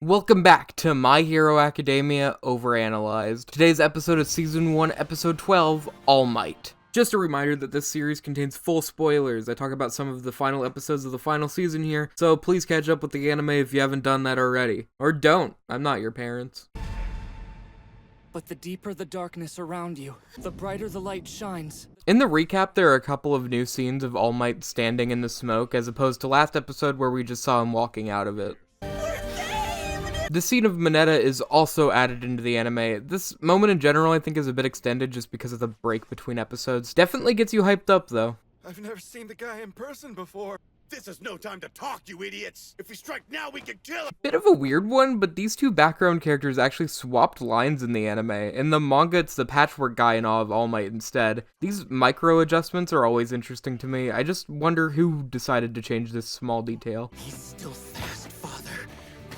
Welcome back to My Hero Academia Overanalyzed. Today's episode is Season 1, Episode 12, All Might. Just a reminder that this series contains full spoilers. I talk about some of the final episodes of the final season here, so please catch up with the anime if you haven't done that already. Or don't. I'm not your parents. But the deeper the darkness around you, the brighter the light shines. In the recap, there are a couple of new scenes of All Might standing in the smoke, as opposed to last episode where we just saw him walking out of it. The scene of Mineta is also added into the anime. This moment in general I think is a bit extended just because of the break between episodes. Definitely gets you hyped up though. I've never seen the guy in person before. This is no time to talk, you idiots! If we strike now, we can kill him! Bit of a weird one, but these two background characters actually swapped lines in the anime. In the manga, it's the patchwork guy in Awe of All Might instead. These micro adjustments are always interesting to me. I just wonder who decided to change this small detail. He's still fast, father.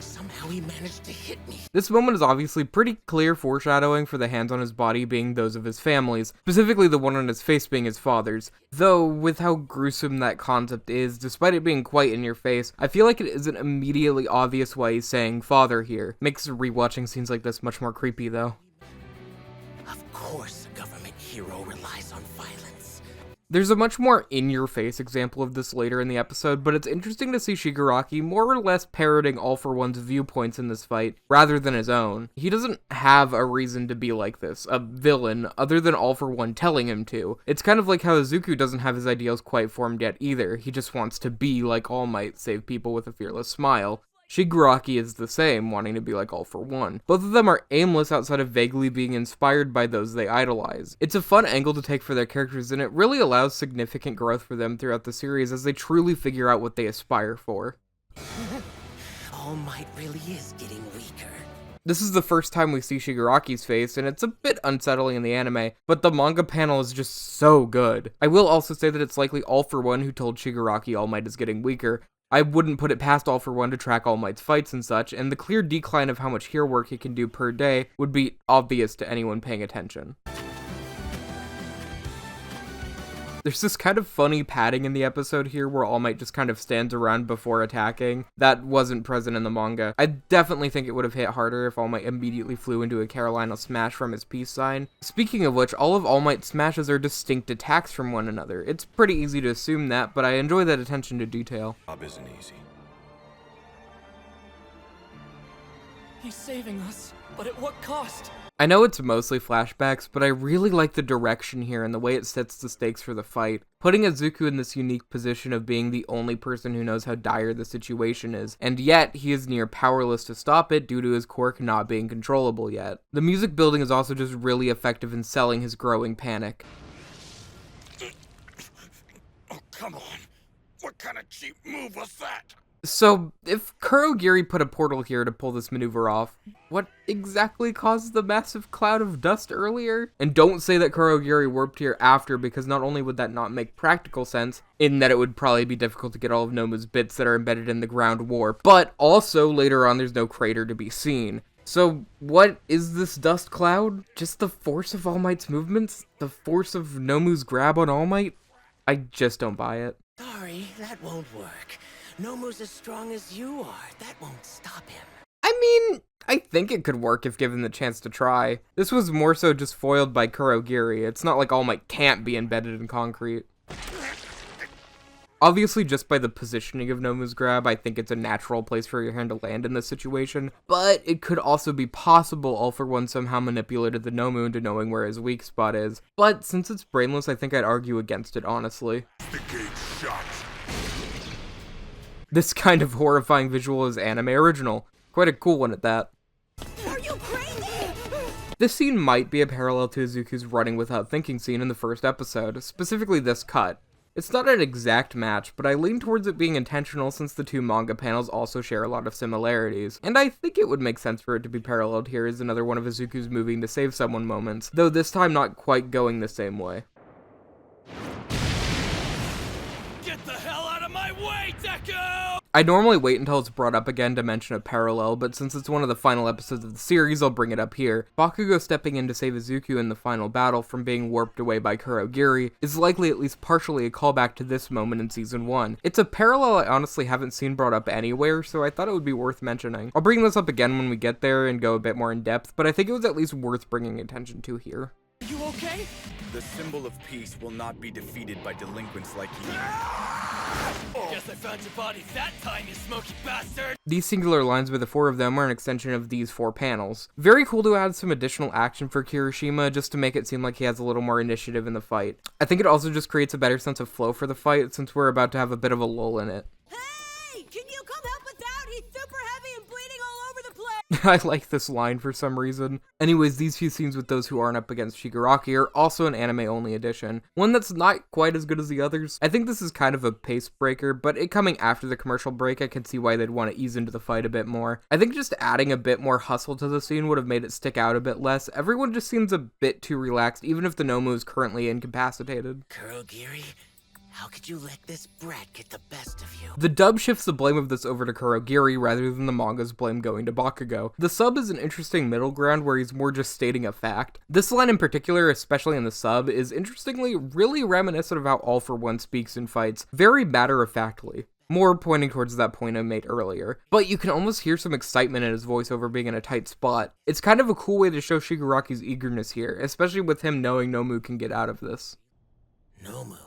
Somehow he managed to hit me. This moment is obviously pretty clear foreshadowing for the hands on his body being those of his family's, specifically the one on his face being his father's. Though, with how gruesome that concept is, despite it being quite in your face, I feel like it isn't immediately obvious why he's saying father here. Makes rewatching scenes like this much more creepy though. Of course a government hero relies on violence. There's a much more in-your-face example of this later in the episode, but it's interesting to see Shigaraki more or less parroting All For One's viewpoints in this fight, rather than his own. He doesn't have a reason to be like this, a villain, other than All For One telling him to. It's kind of like how Izuku doesn't have his ideals quite formed yet either, he just wants to be like All Might, save people with a fearless smile. Shigaraki is the same, wanting to be like All For One. Both of them are aimless outside of vaguely being inspired by those they idolize. It's a fun angle to take for their characters, and it really allows significant growth for them throughout the series as they truly figure out what they aspire for. All Might really is getting weaker. This is the first time we see Shigaraki's face, and it's a bit unsettling in the anime, but the manga panel is just so good. I will also say that it's likely All For One who told Shigaraki All Might is getting weaker. I wouldn't put it past All For One to track All Might's fights and such, and the clear decline of how much hero work he can do per day would be obvious to anyone paying attention. There's this kind of funny padding in the episode here where All Might just kind of stands around before attacking. That wasn't present in the manga. I definitely think it would have hit harder if All Might immediately flew into a Carolina smash from his peace sign. Speaking of which, all of All Might's smashes are distinct attacks from one another. It's pretty easy to assume that, but I enjoy that attention to detail. Job isn't easy. He's saving us, but at what cost? I know it's mostly flashbacks, but I really like the direction here and the way it sets the stakes for the fight. Putting Izuku in this unique position of being the only person who knows how dire the situation is, and yet he is near powerless to stop it due to his quirk not being controllable yet. The music building is also just really effective in selling his growing panic. Oh, come on. What kind of cheap move was that? So, if Kurogiri put a portal here to pull this maneuver off, what exactly caused the massive cloud of dust earlier? And don't say that Kurogiri warped here after, because not only would that not make practical sense, in that it would probably be difficult to get all of Nomu's bits that are embedded in the ground warp, but also later on there's no crater to be seen. So, what is this dust cloud? Just the force of All Might's movements? The force of Nomu's grab on All Might? I just don't buy it. Sorry, that won't work. Nomu's as strong as you are. That won't stop him. I mean, I think it could work if given the chance to try. This was more so just foiled by Kurogiri. It's not like All Might can't be embedded in concrete. Obviously, just by the positioning of Nomu's grab, I think it's a natural place for your hand to land in this situation, but it could also be possible All For One somehow manipulated the Nomu into knowing where his weak spot is. But since it's brainless, I think I'd argue against it, honestly. The gate shot. This kind of horrifying visual is anime original. Quite a cool one at that. Are you crazy? This scene might be a parallel to Izuku's running without thinking scene in the first episode, specifically this cut. It's not an exact match, but I lean towards it being intentional since the two manga panels also share a lot of similarities, and I think it would make sense for it to be paralleled here as another one of Izuku's moving to save someone moments, though this time not quite going the same way. Get the hell out of my way, Deku! I normally wait until it's brought up again to mention a parallel, but since it's one of the final episodes of the series, I'll bring it up here. Bakugo stepping in to save Izuku in the final battle from being warped away by Kurogiri is likely at least partially a callback to this moment in Season 1. It's a parallel I honestly haven't seen brought up anywhere, so I thought it would be worth mentioning. I'll bring this up again when we get there and go a bit more in depth, but I think it was at least worth bringing attention to here. Are you okay? The symbol of peace will not be defeated by delinquents like you. Guess I found your body that time, you smoky bastard! These singular lines by the four of them are an extension of these four panels. Very cool to add some additional action for Kirishima just to make it seem like he has a little more initiative in the fight. I think it also just creates a better sense of flow for the fight since we're about to have a bit of a lull in it. Hey! Can you come help us out? He's super heavy and bleeding all over the place! I like this line for some reason. Anyways, these few scenes with those who aren't up against Shigaraki are also an anime-only edition. One that's not quite as good as the others. I think this is kind of a pace breaker, but it coming after the commercial break, I can see why they'd want to ease into the fight a bit more. I think just adding a bit more hustle to the scene would have made it stick out a bit less. Everyone just seems a bit too relaxed, even if the Nomu is currently incapacitated. Kurogiri, how could you let this brat get the best of you? The dub shifts the blame of this over to Kurogiri rather than the manga's blame going to Bakugo. The sub is an interesting middle ground where he's more just stating a fact. This line in particular, especially in the sub, is interestingly really reminiscent of how All For One speaks in fights, very matter-of-factly. More pointing towards that point I made earlier. But you can almost hear some excitement in his voice over being in a tight spot. It's kind of a cool way to show Shigaraki's eagerness here, especially with him knowing Nomu can get out of this. Nomu.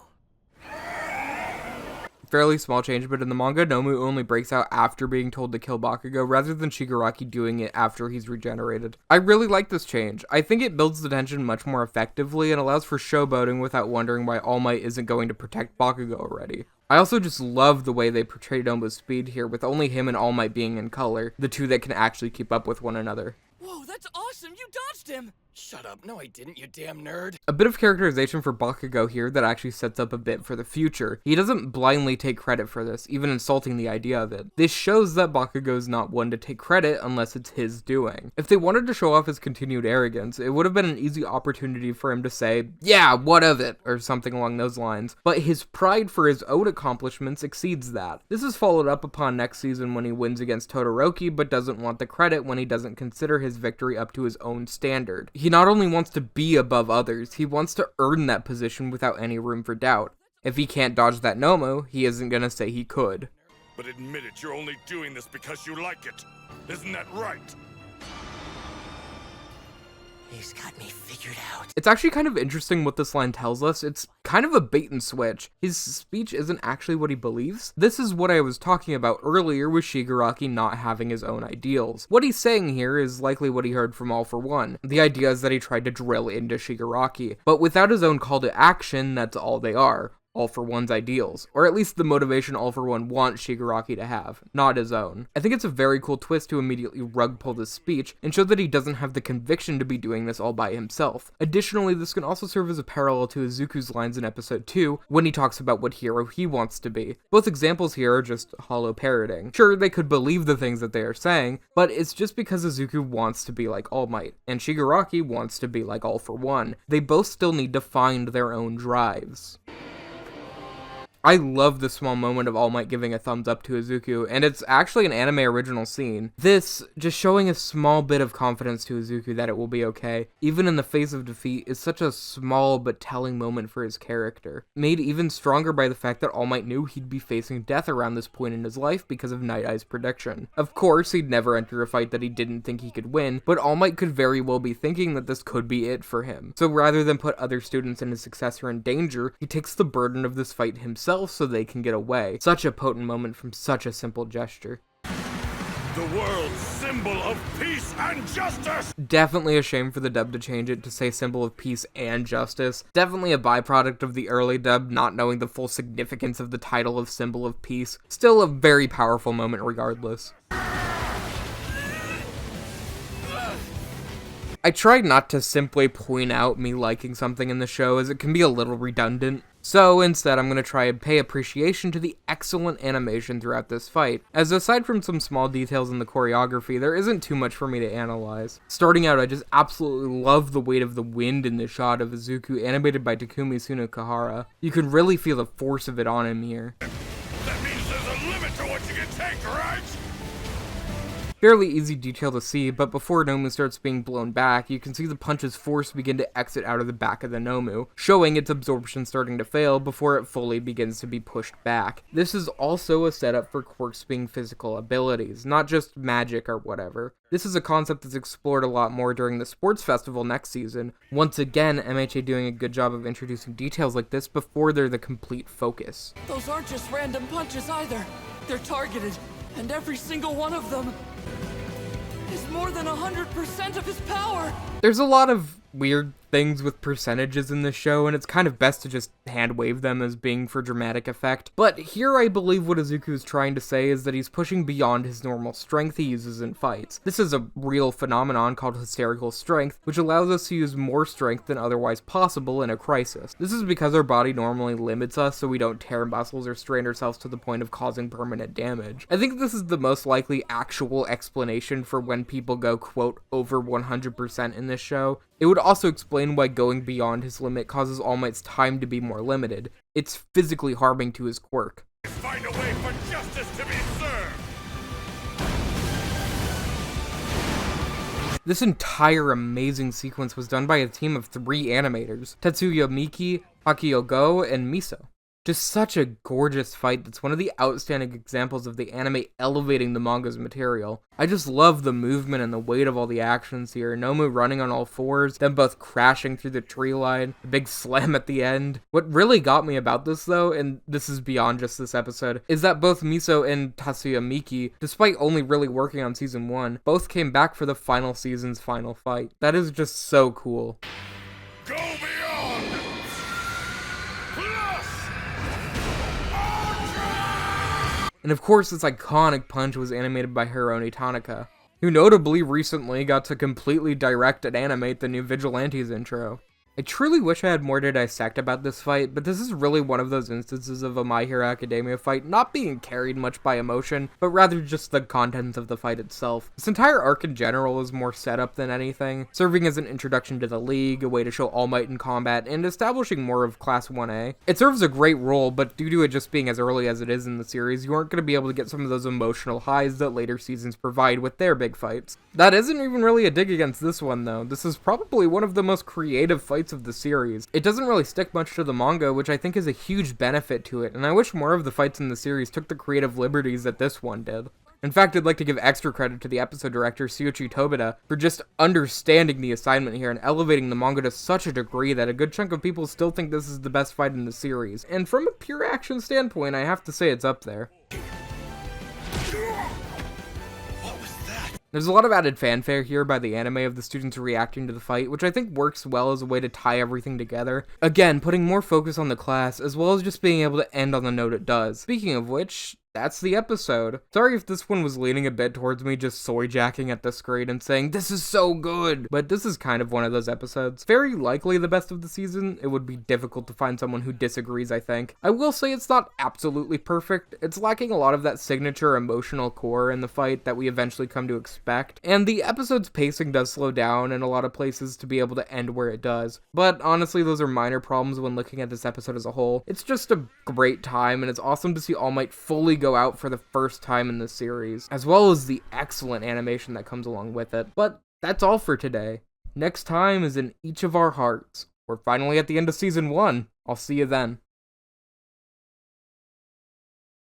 Fairly small change, but in the manga, Nomu only breaks out after being told to kill Bakugo, rather than Shigaraki doing it after he's regenerated. I really like this change. I think it builds the tension much more effectively and allows for showboating without wondering why All Might isn't going to protect Bakugo already. I also just love the way they portray Nomu's speed here, with only him and All Might being in color, the two that can actually keep up with one another. Whoa, that's awesome! You dodged him! Shut up. No, I didn't, you damn nerd. A bit of characterization for Bakugo here that actually sets up a bit for the future. He doesn't blindly take credit for this, even insulting the idea of it. This shows that Bakugo's not one to take credit unless it's his doing. If they wanted to show off his continued arrogance, it would have been an easy opportunity for him to say, "Yeah, what of it?" or something along those lines. But his pride for his own accomplishments exceeds that. This is followed up upon next season when he wins against Todoroki, but doesn't want the credit when he doesn't consider his victory up to his own standard. He not only wants to be above others, he wants to earn that position without any room for doubt. If he can't dodge that Nomu, he isn't gonna say he could. But admit it, you're only doing this because you like it. Isn't that right? He's got me figured out. It's actually kind of interesting what this line tells us. It's kind of a bait and switch. His speech isn't actually what he believes. This is what I was talking about earlier with Shigaraki not having his own ideals. What he's saying here is likely what he heard from All For One. The idea is that he tried to drill into Shigaraki, but without his own call to action, that's all they are. All For One's ideals, or at least the motivation All For One wants Shigaraki to have, not his own. I think it's a very cool twist to immediately rug pull this speech and show that he doesn't have the conviction to be doing this all by himself. Additionally, this can also serve as a parallel to Izuku's lines in episode 2 when he talks about what hero he wants to be. Both examples here are just hollow parroting. Sure, they could believe the things that they are saying, but it's just because Izuku wants to be like All Might, and Shigaraki wants to be like All For One. They both still need to find their own drives. I love the small moment of All Might giving a thumbs up to Izuku, and it's actually an anime original scene. This, just showing a small bit of confidence to Izuku that it will be okay, even in the face of defeat, is such a small but telling moment for his character. Made even stronger by the fact that All Might knew he'd be facing death around this point in his life because of Night Eye's prediction. Of course, he'd never enter a fight that he didn't think he could win, but All Might could very well be thinking that this could be it for him. So rather than put other students and his successor in danger, he takes the burden of this fight himself so they can get away. Such a potent moment from such a simple gesture. The world's symbol of peace and justice! Definitely a shame for the dub to change it to say symbol of peace and justice. Definitely a byproduct of the early dub not knowing the full significance of the title of symbol of peace. Still a very powerful moment regardless. I tried not to simply point out me liking something in the show, as it can be a little redundant. So instead, I'm going to try and pay appreciation to the excellent animation throughout this fight, as aside from some small details in the choreography, there isn't too much for me to analyze. Starting out, I just absolutely love the weight of the wind in the shot of Izuku animated by Takumi Tsunekahara. You can really feel the force of it on him here. That means there's a limit to what you can take! Fairly easy detail to see, but before Nomu starts being blown back, you can see the punch's force begin to exit out of the back of the Nomu, showing its absorption starting to fail before it fully begins to be pushed back. This is also a setup for quirks being physical abilities, not just magic or whatever. This is a concept that's explored a lot more during the sports festival next season. Once again, MHA doing a good job of introducing details like this before they're the complete focus. Those aren't just random punches either. They're targeted, and every single one of them is more than 100% of his power. There's a lot of weird things with percentages in this show, and it's kind of best to just hand wave them as being for dramatic effect. But here I believe what Izuku is trying to say is that he's pushing beyond his normal strength he uses in fights. This is a real phenomenon called hysterical strength, which allows us to use more strength than otherwise possible in a crisis. This is because our body normally limits us so we don't tear muscles or strain ourselves to the point of causing permanent damage. I think this is the most likely actual explanation for when people go, quote, over 100% in this show. It would also explain why going beyond his limit causes All Might's time to be more limited. It's physically harming to his quirk. Find a way for justice to be served! This entire amazing sequence was done by a team of 3 animators, Tetsuya Miki, Akio Go, and Miso. Just such a gorgeous fight that's one of the outstanding examples of the anime elevating the manga's material. I just love the movement and the weight of all the actions here. Nomu running on all fours, them both crashing through the tree line, the big slam at the end. What really got me about this though, and this is beyond just this episode, is that both Miso and Tatsuya Miki, despite only really working on season 1, both came back for the final season's final fight. That is just so cool. Go beyond! Plus! And of course, this iconic punch was animated by Hiromi Tanaka, who notably recently got to completely direct and animate the new Vigilantes intro. I truly wish I had more to dissect about this fight, but this is really one of those instances of a My Hero Academia fight not being carried much by emotion, but rather just the contents of the fight itself. This entire arc in general is more setup than anything, serving as an introduction to the League, a way to show All Might in combat, and establishing more of Class 1A. It serves a great role, but due to it just being as early as it is in the series, you aren't going to be able to get some of those emotional highs that later seasons provide with their big fights. That isn't even really a dig against this one though. This is probably one of the most creative fights of the series. It doesn't really stick much to the manga, which I think is a huge benefit to it, and I wish more of the fights in the series took the creative liberties that this one did. In fact, I'd like to give extra credit to the episode director, Tsuyoshi Tobita, for just understanding the assignment here and elevating the manga to such a degree that a good chunk of people still think this is the best fight in the series. And from a pure action standpoint, I have to say it's up there. There's a lot of added fanfare here by the anime of the students reacting to the fight, which I think works well as a way to tie everything together. Again, putting more focus on the class, as well as just being able to end on the note it does. Speaking of which, that's the episode. Sorry if this one was leaning a bit towards me just soy-jacking at the screen and saying, "This is so good!" But this is kind of one of those episodes. Very likely the best of the season. It would be difficult to find someone who disagrees, I think. I will say it's not absolutely perfect. It's lacking a lot of that signature emotional core in the fight that we eventually come to expect. And the episode's pacing does slow down in a lot of places to be able to end where it does. But honestly, those are minor problems when looking at this episode as a whole. It's just a great time, and it's awesome to see All Might fully go out for the first time in this series, as well as the excellent animation that comes along with it. But that's all for today. Next time is in each of our hearts. We're finally at the end of season 1. I'll see you then.